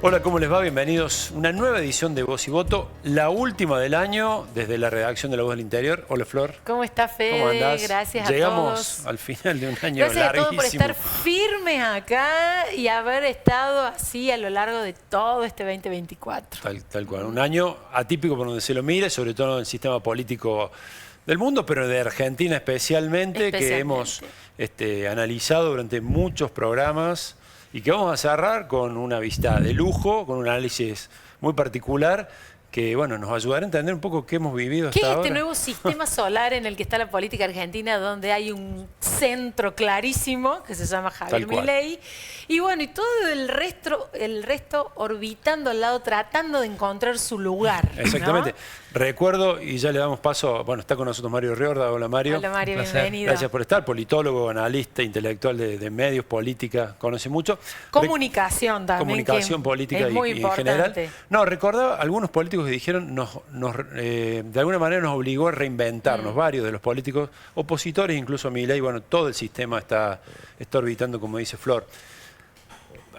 Hola, ¿cómo les va? Bienvenidos a una nueva edición de Voz y Voto, la última del año desde la redacción de La Voz del Interior. Hola, Flor. ¿Cómo está, Fede? ¿Cómo andás? Gracias Llegamos a todos. al final de un año Gracias larguísimo. a todos por estar firmes acá y haber estado así a lo largo de todo este 2024. Tal cual. Un año atípico por donde se lo mire, sobre todo en el sistema político del mundo, pero de Argentina especialmente. Que hemos analizado durante muchos programas y que vamos a cerrar con una visita de lujo, con un análisis muy particular que bueno, nos ayudará a entender un poco qué hemos vivido hasta ahora. ¿Qué es este nuevo sistema solar en el que está la política argentina, donde hay un centro clarísimo que se llama Javier Milei? Y bueno, y todo el resto orbitando al lado, tratando de encontrar su lugar. Exactamente. ¿No? Recuerdo, y ya le damos paso, bueno, está con nosotros Mario Riorda. Hola, Mario. Hola, Mario, bienvenido. Gracias por estar. Politólogo, analista, intelectual de medios, política, conoce mucho. Comunicación también. Comunicación política es muy y en general. No, recordaba algunos políticos que dijeron, de alguna manera nos obligó a reinventarnos. Varios de los políticos, opositores, incluso a Milei, bueno, todo el sistema está orbitando, como dice Flor.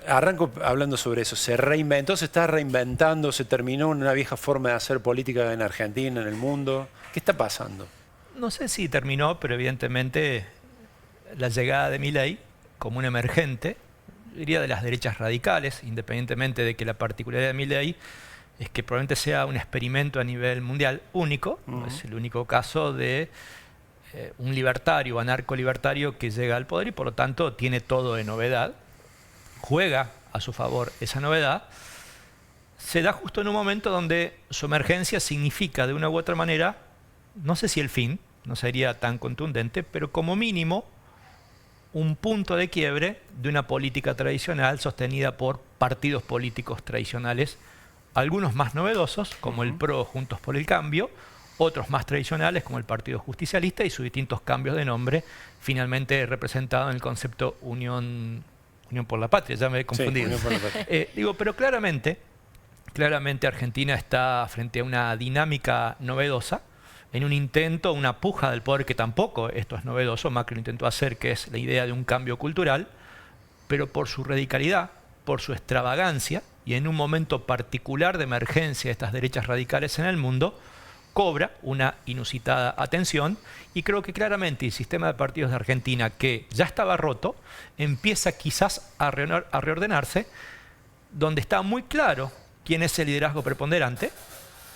Arranco hablando sobre eso. Se reinventó, se está reinventando, se terminó una vieja forma de hacer política en Argentina, en el mundo. ¿Qué está pasando? No sé si terminó, pero evidentemente la llegada de Milei como un emergente, diría de las derechas radicales, independientemente de que la particularidad de Milei es que probablemente sea un experimento a nivel mundial único. Es el único caso de un libertario o anarco-libertario que llega al poder y por lo tanto tiene todo de novedad. Juega a su favor esa novedad, se da justo en un momento donde su emergencia significa de una u otra manera, no sé si el fin, no sería tan contundente, pero como mínimo un punto de quiebre de una política tradicional sostenida por partidos políticos tradicionales, algunos más novedosos, como el PRO Juntos por el Cambio, otros más tradicionales, como el Partido Justicialista y sus distintos cambios de nombre, finalmente representado en el concepto Unión por la Patria, ya me he confundido. Sí, Unión por la Patria. Pero claramente Argentina está frente a una dinámica novedosa, en un intento, una puja del poder que tampoco esto es novedoso, Macri lo intentó hacer, que es la idea de un cambio cultural, pero por su radicalidad, por su extravagancia, y en un momento particular de emergencia de estas derechas radicales en el mundo, cobra una inusitada atención y creo que claramente el sistema de partidos de Argentina, que ya estaba roto, empieza quizás a reordenarse, donde está muy claro quién es el liderazgo preponderante.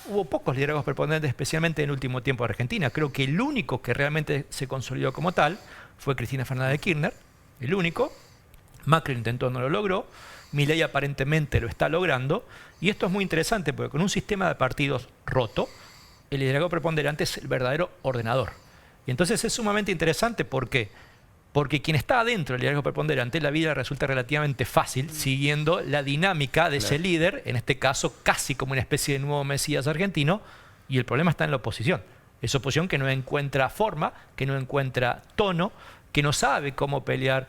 Hubo pocos liderazgos preponderantes, especialmente en el último tiempo de Argentina. Creo que el único que realmente se consolidó como tal fue Cristina Fernández de Kirchner, el único. Macri lo intentó, no lo logró. Milei aparentemente lo está logrando. Y esto es muy interesante porque con un sistema de partidos roto, el liderazgo preponderante es el verdadero ordenador. Y entonces es sumamente interesante. ¿Por qué? Porque quien está adentro del liderazgo preponderante, la vida resulta relativamente fácil, siguiendo la dinámica de ese líder, en este caso casi como una especie de nuevo Mesías argentino, y el problema está en la oposición. Esa oposición que no encuentra forma, que no encuentra tono, que no sabe cómo pelear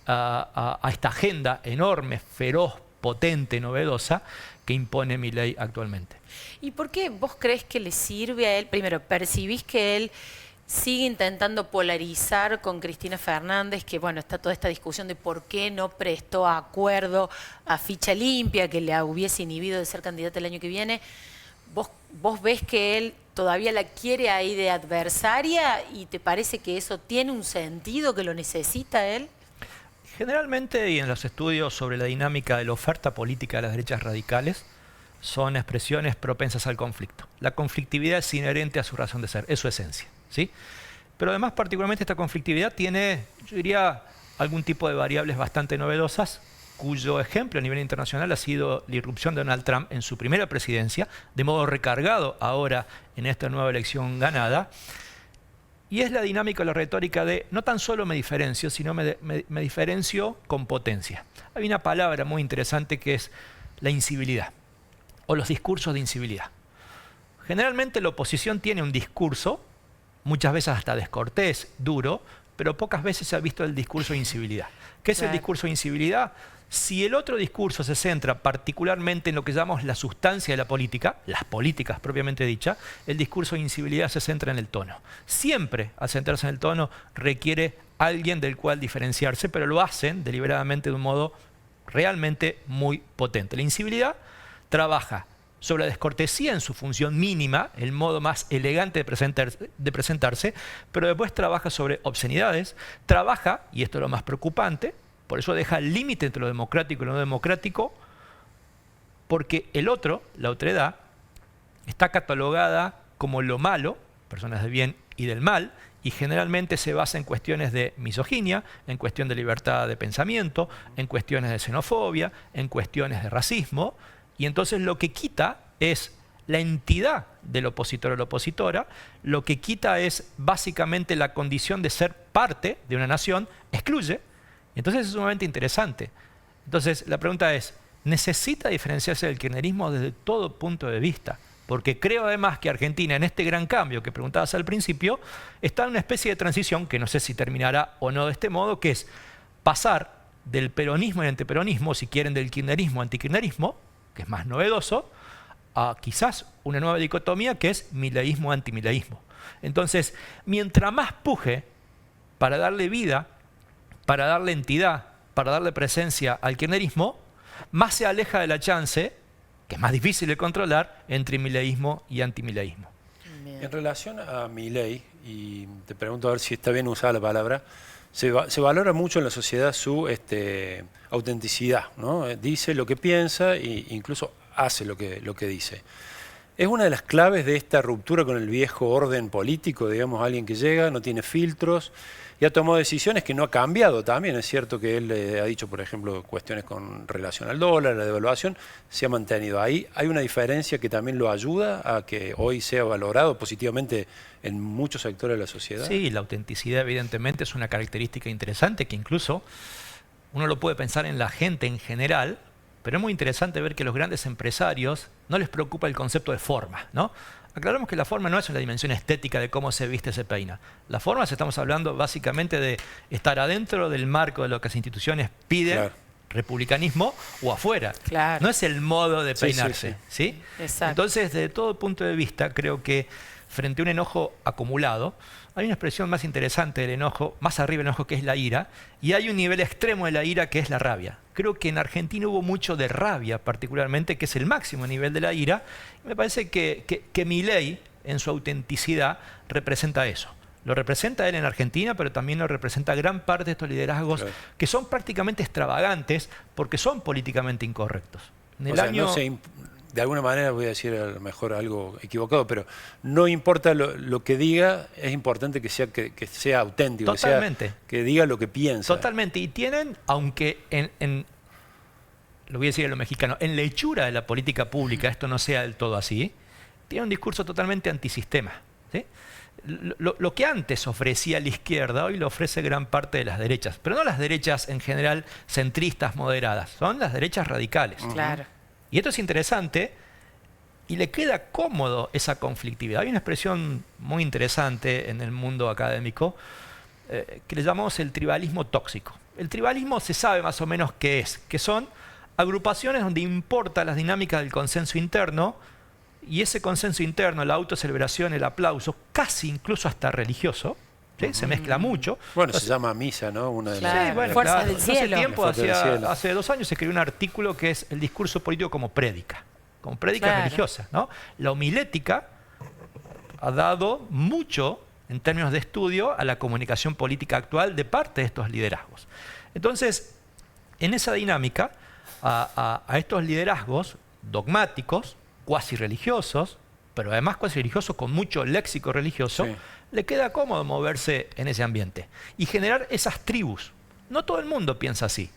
a esta agenda enorme, feroz, potente, novedosa, que impone Milei actualmente. ¿Y por qué vos crees que le sirve a él? Primero, ¿percibís que él sigue intentando polarizar con Cristina Fernández, que bueno, está toda esta discusión de por qué no prestó acuerdo a ficha limpia, que le hubiese inhibido de ser candidata el año que viene? ¿Vos ves que él todavía la quiere ahí de adversaria y te parece que eso tiene un sentido, que lo necesita él? Generalmente, y en los estudios sobre la dinámica de la oferta política de las derechas radicales, son expresiones propensas al conflicto. La conflictividad es inherente a su razón de ser, es su esencia, ¿sí? Pero además, particularmente, esta conflictividad tiene, yo diría, algún tipo de variables bastante novedosas, cuyo ejemplo a nivel internacional ha sido la irrupción de Donald Trump en su primera presidencia, de modo recargado ahora en esta nueva elección ganada. Y es la dinámica, la retórica de no tan solo me diferencio, sino me diferencio con potencia. Hay una palabra muy interesante que es la incivilidad, o los discursos de incivilidad. Generalmente la oposición tiene un discurso, muchas veces hasta descortés, duro, pero pocas veces se ha visto el discurso de incivilidad. ¿Qué es el discurso de incivilidad? Si el otro discurso se centra particularmente en lo que llamamos la sustancia de la política, las políticas propiamente dichas, el discurso de incivilidad se centra en el tono. Siempre al centrarse en el tono requiere alguien del cual diferenciarse, pero lo hacen deliberadamente de un modo realmente muy potente. La incivilidad trabaja sobre la descortesía en su función mínima, el modo más elegante de presentarse, pero después trabaja sobre obscenidades, trabaja, y esto es lo más preocupante, por eso deja el límite entre lo democrático y lo no democrático, porque el otro, la otredad, está catalogada como lo malo, personas del bien y del mal, y generalmente se basa en cuestiones de misoginia, en cuestión de libertad de pensamiento, en cuestiones de xenofobia, en cuestiones de racismo, y entonces lo que quita es la entidad del opositor o la opositora, lo que quita es básicamente la condición de ser parte de una nación, excluye, entonces es sumamente interesante. Entonces la pregunta es, ¿necesita diferenciarse del kirchnerismo desde todo punto de vista? Porque creo además que Argentina, en este gran cambio que preguntabas al principio, está en una especie de transición, que no sé si terminará o no de este modo, que es pasar del peronismo y antiperonismo, si quieren del kirchnerismo antikirchnerismo, que es más novedoso, a quizás una nueva dicotomía que es mileísmo-antimileísmo. Entonces, mientras más puje para darle vida, para darle entidad, para darle presencia al kirchnerismo, más se aleja de la chance, que es más difícil de controlar, entre mileísmo y antimileísmo. En relación a Milei, y te pregunto a ver si está bien usada la palabra, se valora mucho en la sociedad su autenticidad, ¿no? Dice lo que piensa e incluso hace lo que dice. Es una de las claves de esta ruptura con el viejo orden político, digamos, alguien que llega, no tiene filtros y ha tomado decisiones que no ha cambiado también. Es cierto que él ha dicho, por ejemplo, cuestiones con relación al dólar, la devaluación, se ha mantenido ahí. Hay una diferencia que también lo ayuda a que hoy sea valorado positivamente en muchos sectores de la sociedad. Sí, la autenticidad evidentemente es una característica interesante que incluso uno lo puede pensar en la gente en general, pero es muy interesante ver que a los grandes empresarios no les preocupa el concepto de forma, ¿no? Aclaramos que la forma no es una dimensión estética de cómo se viste, se peina. La forma, estamos hablando básicamente de estar adentro del marco de lo que las instituciones piden, claro, republicanismo, o afuera. Claro. No es el modo de peinarse, ¿sí? Exacto. Entonces, desde todo punto de vista, creo que frente a un enojo acumulado, hay una expresión más interesante del enojo, más arriba del enojo, que es la ira, y hay un nivel extremo de la ira, que es la rabia. Creo que en Argentina hubo mucho de rabia, particularmente, que es el máximo nivel de la ira, y me parece que Milei, en su autenticidad, representa eso. Lo representa él en Argentina, pero también lo representa gran parte de estos liderazgos, claro, que son prácticamente extravagantes, porque son políticamente incorrectos. En el año... De alguna manera voy a decir a lo mejor algo equivocado, pero no importa lo que diga, es importante que sea auténtico, totalmente, que diga lo que piensa. Totalmente, y tienen, aunque lo voy a decir a lo mexicano, en la hechura de la política pública esto no sea del todo así, tiene un discurso totalmente antisistema, ¿sí? Lo que antes ofrecía la izquierda, hoy lo ofrece gran parte de las derechas, pero no las derechas en general centristas, moderadas, son las derechas radicales. Claro. Y esto es interesante y le queda cómodo esa conflictividad. Hay una expresión muy interesante en el mundo académico que le llamamos el tribalismo tóxico. El tribalismo se sabe más o menos qué es, que son agrupaciones donde importa las dinámicas del consenso interno y ese consenso interno, la autocelebración, el aplauso, casi incluso hasta religioso, ¿sí? Se mezcla mucho. Bueno, se llama misa, ¿no? Una de las... Sí, bueno, Fuerzas del Cielo. Hace tiempo, hace 2 años, se escribió un artículo que es el discurso político como prédica claro, religiosa, ¿no? La homilética ha dado mucho, en términos de estudio, a la comunicación política actual de parte de estos liderazgos. Entonces, en esa dinámica, a estos liderazgos dogmáticos, cuasi religiosos, pero además cuasi religiosos con mucho léxico religioso, sí, le queda cómodo moverse en ese ambiente y generar esas tribus. No todo el mundo piensa así,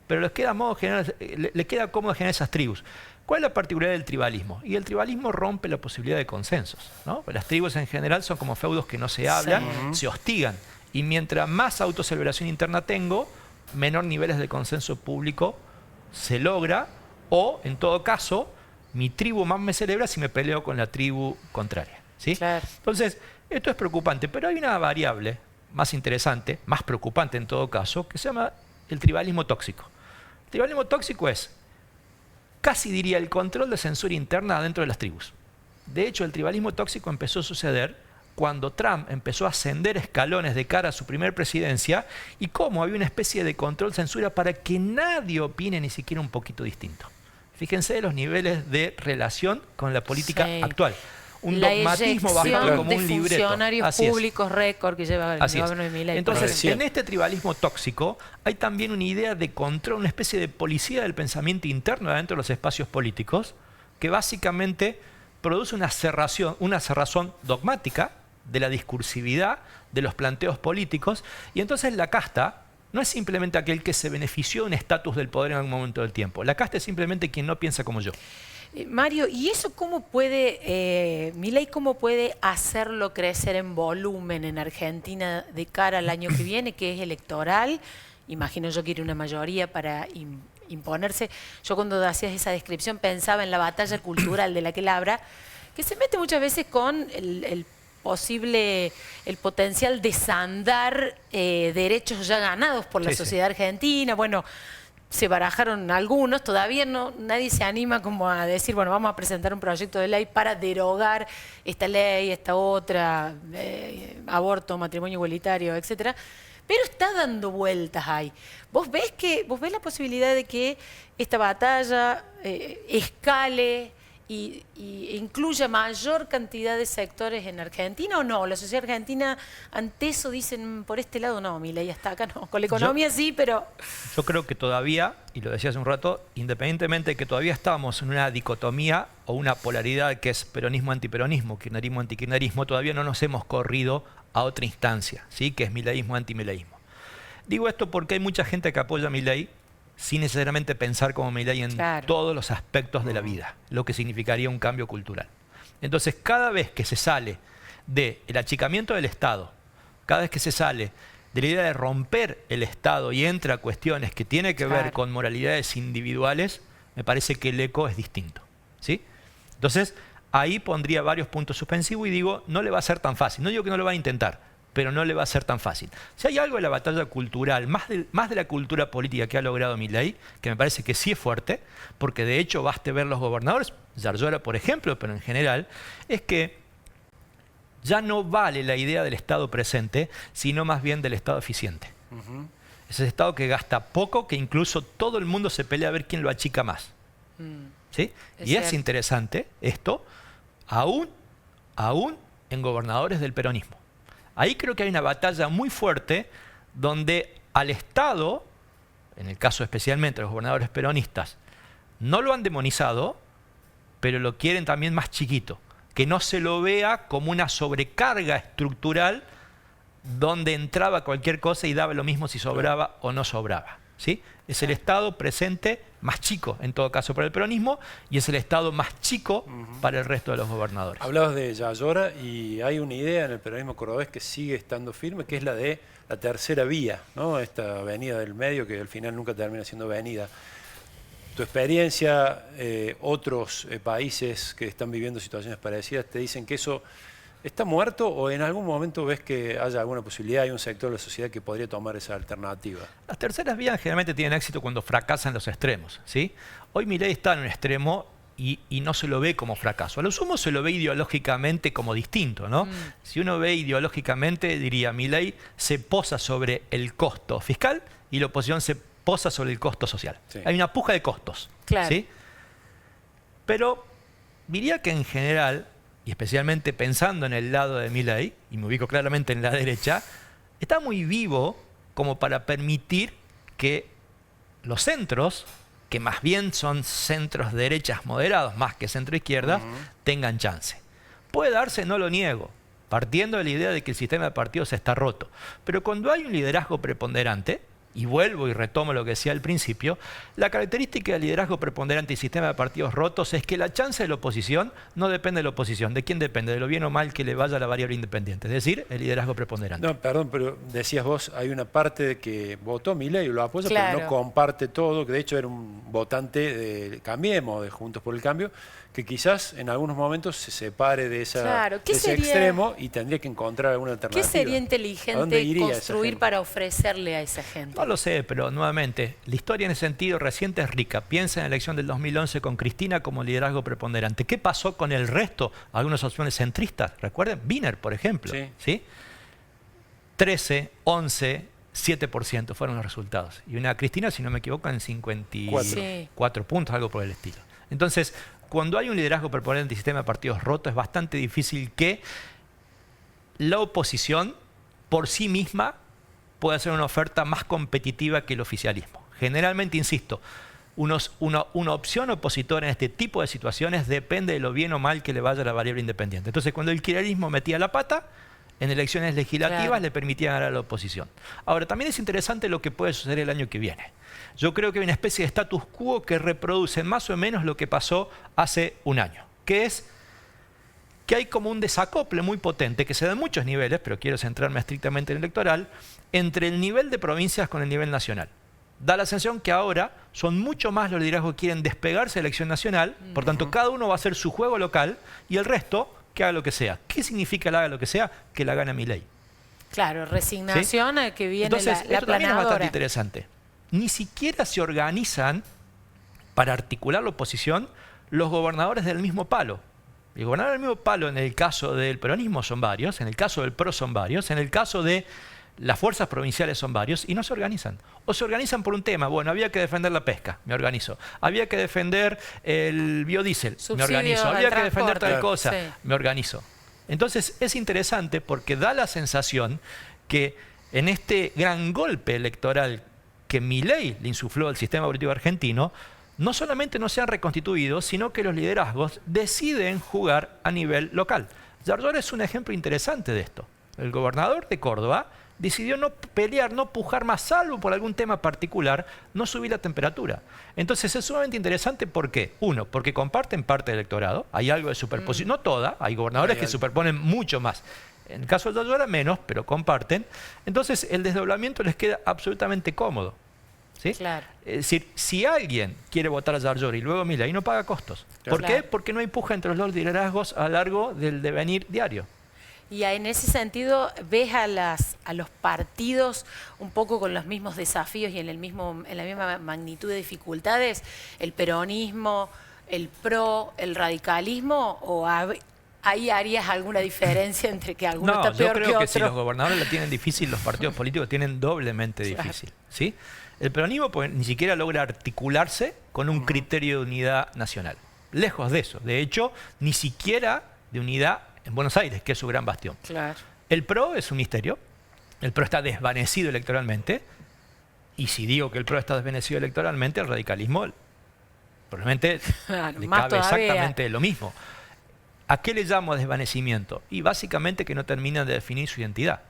pero le queda cómodo generar esas tribus. ¿Cuál es la particularidad del tribalismo? Y el tribalismo rompe la posibilidad de consensos, ¿no? Las tribus en general son como feudos que no se hablan, sí, se hostigan. Y mientras más autocelebración interna tengo, menor niveles de consenso público se logra, o en todo caso, mi tribu más me celebra si me peleo con la tribu contraria, ¿sí? Claro. Entonces, esto es preocupante, pero hay una variable más interesante, más preocupante en todo caso, que se llama el tribalismo tóxico. El tribalismo tóxico es, casi diría, el control de censura interna dentro de las tribus. De hecho, el tribalismo tóxico empezó a suceder cuando Trump empezó a ascender escalones de cara a su primer presidencia y cómo había una especie de control censura para que nadie opine ni siquiera un poquito distinto. Fíjense los niveles de relación con la política actual. Un dogmatismo bajado como un libreto. Funcionarios públicos récord que lleva el gobierno de Milei. Entonces, en este tribalismo tóxico hay también una idea de control, una especie de policía del pensamiento interno dentro de los espacios políticos, que básicamente produce una cerrazón dogmática de la discursividad de los planteos políticos, y entonces la casta no es simplemente aquel que se benefició de un estatus del poder en algún momento del tiempo. La casta es simplemente quien no piensa como yo. Mario, ¿y eso cómo puede, Milei, cómo puede hacerlo crecer en volumen en Argentina de cara al año que viene, que es electoral? Imagino yo que quiere una mayoría para imponerse. Yo cuando hacías esa descripción pensaba en la batalla cultural de la que él habla, que se mete muchas veces con el potencial desandar derechos ya ganados por la sociedad argentina. Bueno, se barajaron algunos, todavía nadie se anima como a decir, bueno, vamos a presentar un proyecto de ley para derogar esta ley, esta otra, aborto, matrimonio igualitario, etcétera. Pero está dando vueltas ahí. ¿Vos ves la posibilidad de que esta batalla escale y incluya mayor cantidad de sectores en Argentina o no? La sociedad argentina ante eso dicen, por este lado no, Milei, hasta acá no. Con la economía sí, pero... Yo creo que todavía, y lo decía hace un rato, independientemente de que todavía estamos en una dicotomía o una polaridad que es peronismo-antiperonismo, kirchnerismo-antikirchnerismo, todavía no nos hemos corrido a otra instancia, ¿sí? Que es mileísmo-antimileísmo. Digo esto porque hay mucha gente que apoya a Milei sin necesariamente pensar como Milei en todos los aspectos de la vida, lo que significaría un cambio cultural. Entonces, cada vez que se sale del achicamiento del Estado, cada vez que se sale de la idea de romper el Estado y entra a cuestiones que tienen que ver con moralidades individuales, me parece que el eco es distinto, ¿sí? Entonces, ahí pondría varios puntos suspensivos y digo, no le va a ser tan fácil. No digo que no lo va a intentar, pero no le va a ser tan fácil. Si hay algo de la batalla cultural, más de la cultura política que ha logrado Milei, que me parece que sí es fuerte, porque de hecho baste ver los gobernadores, Yarlora por ejemplo, pero en general, es que ya no vale la idea del Estado presente, sino más bien del Estado eficiente. Es el Estado que gasta poco, que incluso todo el mundo se pelea a ver quién lo achica más. ¿Sí? Y es interesante esto, aún en gobernadores del peronismo. Ahí creo que hay una batalla muy fuerte donde al Estado, en el caso especialmente de los gobernadores peronistas, no lo han demonizado, pero lo quieren también más chiquito. Que no se lo vea como una sobrecarga estructural donde entraba cualquier cosa y daba lo mismo si sobraba o no sobraba, ¿sí? Es el Estado presente más chico, en todo caso, para el peronismo, y es el Estado más chico para el resto de los gobernadores. Hablabas de Yarlora y hay una idea en el peronismo cordobés que sigue estando firme, que es la de la tercera vía, ¿no? Esta avenida del medio que al final nunca termina siendo avenida. Tu experiencia, otros países que están viviendo situaciones parecidas, ¿te dicen que eso está muerto o en algún momento ves que haya alguna posibilidad, hay un sector de la sociedad que podría tomar esa alternativa? Las terceras vías generalmente tienen éxito cuando fracasan los extremos, ¿sí? Hoy Milei está en un extremo y no se lo ve como fracaso. A lo sumo se lo ve ideológicamente como distinto, ¿no? Si uno ve ideológicamente, diría, Milei se posa sobre el costo fiscal y la oposición se posa sobre el costo social. Sí. Hay una puja de costos, ¿sí? Pero diría que en general, y especialmente pensando en el lado de Milei, y me ubico claramente en la derecha, está muy vivo como para permitir que los centros, que más bien son centros derechas moderados más que centro-izquierdas, tengan chance. Puede darse, no lo niego, partiendo de la idea de que el sistema de partidos está roto. Pero cuando hay un liderazgo preponderante, y vuelvo y retomo lo que decía al principio, la característica del liderazgo preponderante y sistema de partidos rotos es que la chance de la oposición no depende de la oposición. ¿De quién depende? De lo bien o mal que le vaya a la variable independiente, es decir, el liderazgo preponderante. No, perdón, pero decías vos, hay una parte de que votó Milei y lo apoya, pero no comparte todo, que de hecho era un votante de Cambiemos, de Juntos por el Cambio, que quizás en algunos momentos se separe de, ese extremo y tendría que encontrar alguna alternativa. ¿Qué sería inteligente construir para ofrecerle a esa gente? No lo sé, pero nuevamente, la historia en ese sentido reciente es rica. Piensa en la elección del 2011 con Cristina como liderazgo preponderante. ¿Qué pasó con el resto? Algunas opciones centristas, ¿recuerden? Wiener, por ejemplo. ¿Sí? 13, 11, 7% fueron los resultados. Y una Cristina, si no me equivoco, en 54 puntos, algo por el estilo. Entonces, cuando hay un liderazgo preponderante y sistema de partidos roto, es bastante difícil que la oposición por sí misma puede hacer una oferta más competitiva que el oficialismo. Generalmente, insisto, una opción opositora en este tipo de situaciones depende de lo bien o mal que le vaya a la variable independiente. Entonces, cuando el kirchnerismo metía la pata, en elecciones legislativas le permitía ganar a la oposición. Ahora, también es interesante lo que puede suceder el año que viene. Yo creo que hay una especie de status quo que reproduce más o menos lo que pasó hace un año, que es que hay como un desacople muy potente, que se da en muchos niveles, pero quiero centrarme estrictamente en el electoral, entre el nivel de provincias con el nivel nacional. Da la sensación que ahora son mucho más los liderazgos que quieren despegarse de la elección nacional, por tanto cada uno va a hacer su juego local y el resto que haga lo que sea. ¿Qué significa el haga lo que sea? Que la gana Milei. Claro, resignación a que viene Entonces, la esto también es bastante planadora. interesante. Ni siquiera se organizan para articular la oposición los gobernadores del mismo palo. El gobernador del mismo palo en el caso del peronismo son varios, en el caso del PRO son varios, en el caso de las fuerzas provinciales son varios y no se organizan. O se organizan por un tema, bueno, había que defender la pesca, me organizo. Había que defender el biodiesel, me organizo. Había que defender tal cosa, me organizo. Entonces es interesante porque da la sensación que en este gran golpe electoral que Milei le insufló al sistema político argentino, no solamente no se han reconstituido, sino que los liderazgos deciden jugar a nivel local. Yarlor es un ejemplo interesante de esto. El gobernador de Córdoba decidió no pelear, no pujar más, salvo por algún tema particular, no subir la temperatura. Entonces es sumamente interesante, ¿por qué? Uno, porque comparten parte del electorado, hay algo de superposición, no toda, hay gobernadores que superponen mucho más. En el caso de Yarlor menos, pero comparten. Entonces el desdoblamiento les queda absolutamente cómodo. ¿Sí? Claro. Es decir, si alguien quiere votar a Yarlor y luego Milei, no paga costos. ¿Por qué? Porque no hay puja entre los dos liderazgos a lo largo del devenir diario. Y en ese sentido, ¿ves a los partidos un poco con los mismos desafíos y en la misma magnitud de dificultades? ¿El peronismo, el PRO, el radicalismo? ¿O ahí harías alguna diferencia entre que alguno está peor que otro? Yo creo que si los gobernadores la tienen difícil, los partidos políticos tienen doblemente difícil. ¿Sí? El peronismo pues, ni siquiera logra articularse con un criterio de unidad nacional. Lejos de eso. De hecho, ni siquiera de unidad en Buenos Aires, que es su gran bastión. Claro. El PRO es un misterio. El PRO está desvanecido electoralmente. Y si digo que el PRO está desvanecido electoralmente, el radicalismo probablemente le cabe exactamente lo mismo. ¿A qué le llamo desvanecimiento? Y básicamente que no terminan de definir su identidad.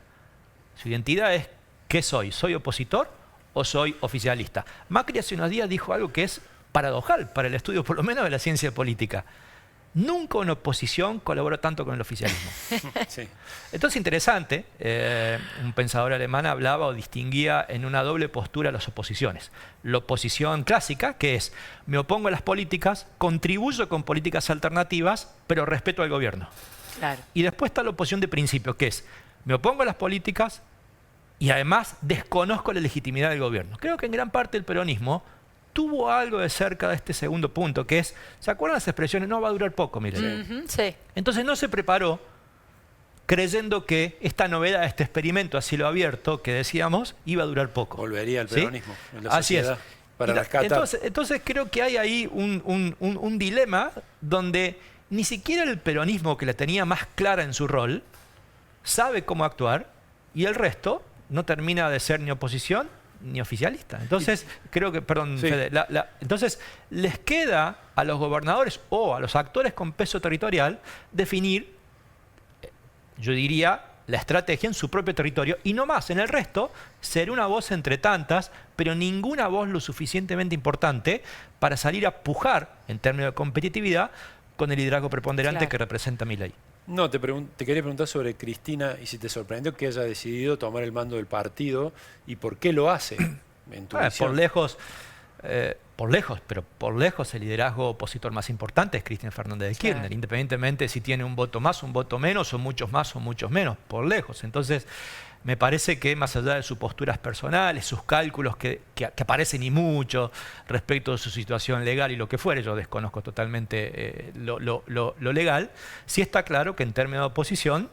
Su identidad es ¿qué soy? ¿Soy opositor o soy oficialista? Macri hace unos días dijo algo que es paradojal para el estudio, por lo menos, de la ciencia política. Nunca una oposición colaboró tanto con el oficialismo. Sí. Entonces, interesante, un pensador alemán hablaba o distinguía en una doble postura las oposiciones. La oposición clásica, que es, me opongo a las políticas, contribuyo con políticas alternativas, pero respeto al gobierno. Claro. Y después está la oposición de principio, que es, me opongo a las políticas y además desconozco la legitimidad del gobierno. Creo que en gran parte el peronismo tuvo algo de cerca de este segundo punto, que es, ¿se acuerdan las expresiones? No va a durar poco, Milei. Sí. Entonces no se preparó creyendo que esta novedad, este experimento a cielo abierto que decíamos, iba a durar poco. Volvería al peronismo en la Así sociedad es. para rescatar. Entonces creo que hay ahí un dilema donde ni siquiera el peronismo, que la tenía más clara en su rol, sabe cómo actuar y el resto no termina de ser ni oposición ni oficialista. Entonces, creo que, perdón, sí. Fede, entonces les queda a los gobernadores o a los actores con peso territorial definir, yo diría, la estrategia en su propio territorio y no más. En el resto, ser una voz entre tantas, pero ninguna voz lo suficientemente importante para salir a pujar en términos de competitividad con el liderazgo preponderante que representa Milei. No, te quería preguntar sobre Cristina y si te sorprendió que haya decidido tomar el mando del partido y por qué lo hace, en tu visión. Por lejos, por lejos, pero por lejos el liderazgo opositor más importante es Cristina Fernández de Kirchner, Claro. independientemente si tiene un voto más, un voto menos, o muchos más o muchos menos, por lejos. Entonces, me parece que más allá de sus posturas personales, sus cálculos que aparecen y mucho respecto de su situación legal y lo que fuere, yo desconozco totalmente lo legal, sí está claro que en términos de oposición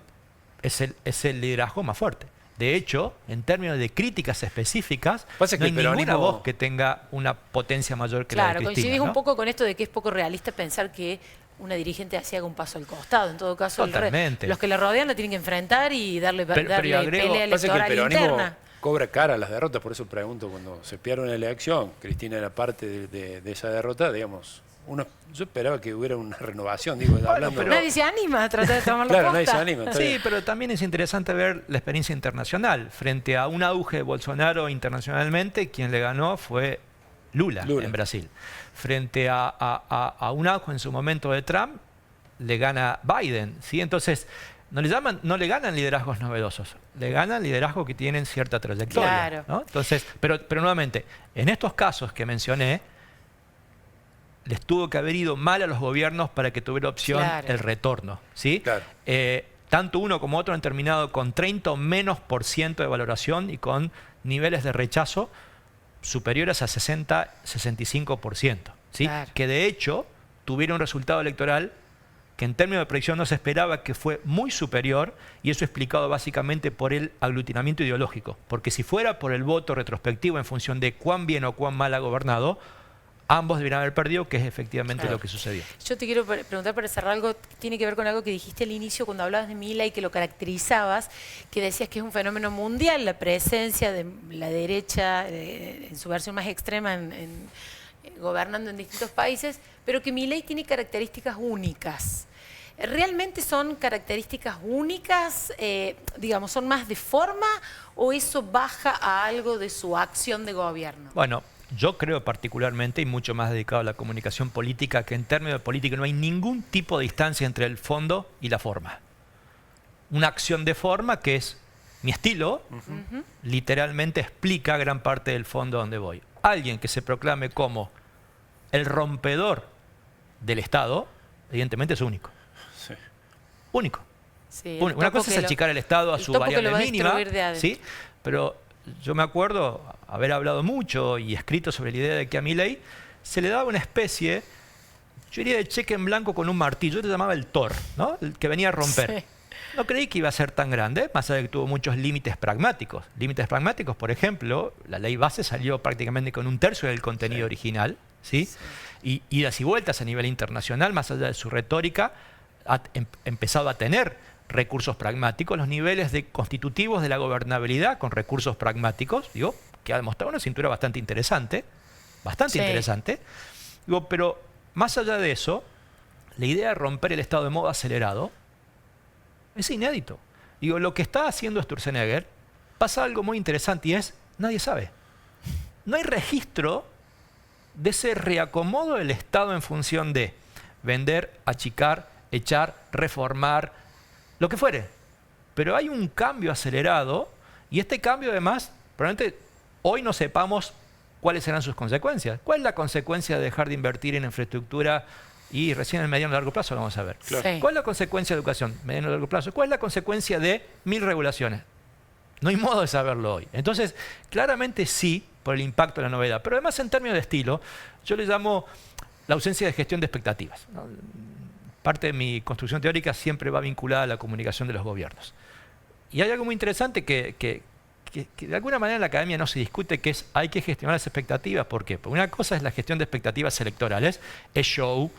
es el liderazgo más fuerte. De hecho, en términos de críticas específicas, Pasa que no hay el ninguna peronismo- voz que tenga una potencia mayor que la de Claro, Cristina. coincidís ¿no? un poco con esto de que es poco realista pensar que una dirigente hacía un paso al costado. En todo caso, Totalmente. los que la rodean la tienen que enfrentar y darle, Pero yo darle agrego- pelea Pasa que el electoral peronismo interna. cobra cara a las derrotas, por eso pregunto, cuando se pierde una elección, Cristina era parte de esa derrota, digamos, yo esperaba que hubiera una renovación, digo, hablando... pero- Nadie se anima a tratar de tomar la Claro, posta. nadie se anima. está Sí, bien. pero también es interesante ver la experiencia internacional. Frente a un auge de Bolsonaro internacionalmente, quien le ganó fue Lula. En Brasil. Frente a un auge en su momento de Trump, le gana Biden. ¿Sí? Entonces, no le ganan liderazgos novedosos, le ganan liderazgos que tienen cierta trayectoria. Claro. ¿no? Entonces, pero nuevamente, en estos casos que mencioné, les tuvo que haber ido mal a los gobiernos para que tuviera opción Claro. el retorno. ¿Sí? Claro. Tanto uno como otro han terminado con 30 o menos % de valoración y con niveles de rechazo superiores a 60-65%. ¿sí? Claro. Que de hecho tuvieron un resultado electoral que en términos de predicción no se esperaba, que fue muy superior, y eso explicado básicamente por el aglutinamiento ideológico. Porque si fuera por el voto retrospectivo en función de cuán bien o cuán mal ha gobernado, ambos deberían haber perdido, que es efectivamente Claro. lo que sucedió. Yo te quiero preguntar para cerrar algo, tiene que ver con algo que dijiste al inicio cuando hablabas de Milei, que lo caracterizabas, que decías que es un fenómeno mundial, la presencia de la derecha en su versión más extrema gobernando en distintos países, pero que Milei tiene características únicas. ¿Realmente son características únicas? Digamos, ¿son más de forma o eso baja a algo de su acción de gobierno? Bueno, yo creo particularmente, y mucho más dedicado a la comunicación política, que en términos de política no hay ningún tipo de distancia entre el fondo y la forma. Una acción de forma que es mi estilo, literalmente explica gran parte del fondo a donde voy. Alguien que se proclame como el rompedor del Estado, evidentemente es único. Sí. Único. Sí, Único. Una cosa es achicar el Estado a el su topo que variable lo va a mínima, destruir de adentro. ¿sí? Pero yo me acuerdo haber hablado mucho y escrito sobre la idea de que a Milei se le daba una especie, yo diría, de cheque en blanco con un martillo. Yo le llamaba el Thor, ¿no? El que venía a romper. Sí. No creí que iba a ser tan grande, más allá de que tuvo muchos límites pragmáticos. Límites pragmáticos, por ejemplo, la ley base salió prácticamente con 1/3 del contenido original, ¿sí? Y idas y vueltas a nivel internacional, más allá de su retórica, ha empezado a tener recursos pragmáticos, los niveles constitutivos de la gobernabilidad con recursos pragmáticos, digo, que ha demostrado una cintura bastante interesante, Sí. Digo, pero más allá de eso, la idea de romper el estado de modo acelerado es inédito. Digo, lo que está haciendo Sturzenegger, pasa algo muy interesante y es, nadie sabe. No hay registro de ese reacomodo del Estado en función de vender, achicar, echar, reformar, lo que fuere. Pero hay un cambio acelerado y este cambio además, probablemente hoy no sepamos cuáles serán sus consecuencias. ¿Cuál es la consecuencia de dejar de invertir en infraestructura y recién en el mediano y largo plazo lo vamos a ver? Claro. Sí. ¿Cuál es la consecuencia de educación? Mediano y largo plazo. ¿Cuál es la consecuencia de 1000 regulaciones? No hay modo de saberlo hoy. Entonces, claramente sí, por el impacto de la novedad. Pero además, en términos de estilo, yo le llamo la ausencia de gestión de expectativas, ¿no? Parte de mi construcción teórica siempre va vinculada a la comunicación de los gobiernos. Y hay algo muy interesante que de alguna manera en la academia no se discute, que es hay que gestionar las expectativas. ¿Por qué? Porque una cosa es la gestión de expectativas electorales, es show,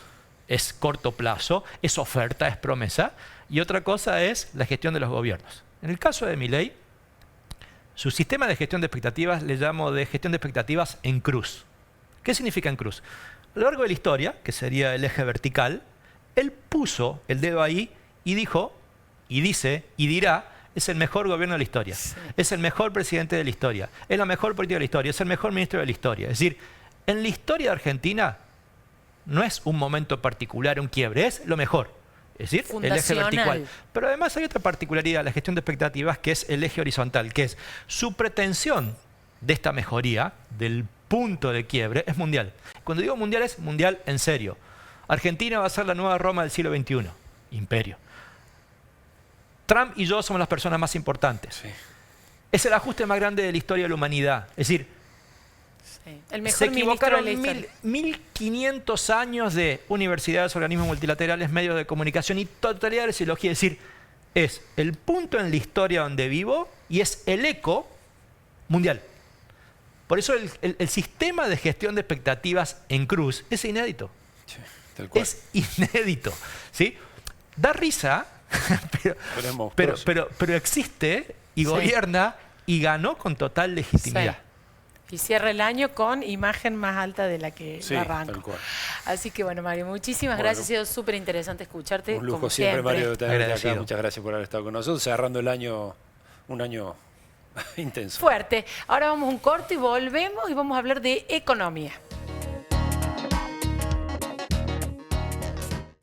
es corto plazo, es oferta, es promesa, y otra cosa es la gestión de los gobiernos. En el caso de Milei, su sistema de gestión de expectativas le llamo de gestión de expectativas en cruz. ¿Qué significa en cruz? A lo largo de la historia, que sería el eje vertical, él puso el dedo ahí y dijo, y dice, y dirá, es el mejor gobierno de la historia, es el mejor presidente de la historia, es la mejor política de la historia, es el mejor ministro de la historia. Es decir, en la historia de Argentina no es un momento particular, un quiebre, es lo mejor. Es decir, el eje vertical. Pero además hay otra particularidad de la gestión de expectativas, que es el eje horizontal, que es su pretensión de esta mejoría, del punto de quiebre es mundial. Cuando digo mundial es mundial en serio. Argentina va a ser la nueva Roma del siglo XXI. Imperio. Trump y yo somos las personas más importantes. Sí. Es el ajuste más grande de la historia de la humanidad. Es decir, Sí. El mejor se ministro equivocaron de la historia. 1500 años de universidades, organismos multilaterales, medios de comunicación y totalidad de ideología. Es decir, es el punto en la historia donde vivo y es el eco mundial. Por eso el sistema de gestión de expectativas en Cruz es inédito. Sí, tal cual. Es inédito. ¿Sí? Da risa, Pero es monstruoso. pero existe y Sí. gobierna y ganó con total legitimidad. Sí. Y cierra el año con imagen más alta de la que Sí, arrancó. tal cual. Así que bueno, Mario, muchísimas Bueno. gracias. Ha sido súper interesante escucharte. Un lujo como siempre, Mario, de tenerte acá. Agradecido. Muchas gracias por haber estado con nosotros, cerrando el año, un año intenso. Fuerte. Ahora vamos a un corte y volvemos y vamos a hablar de economía.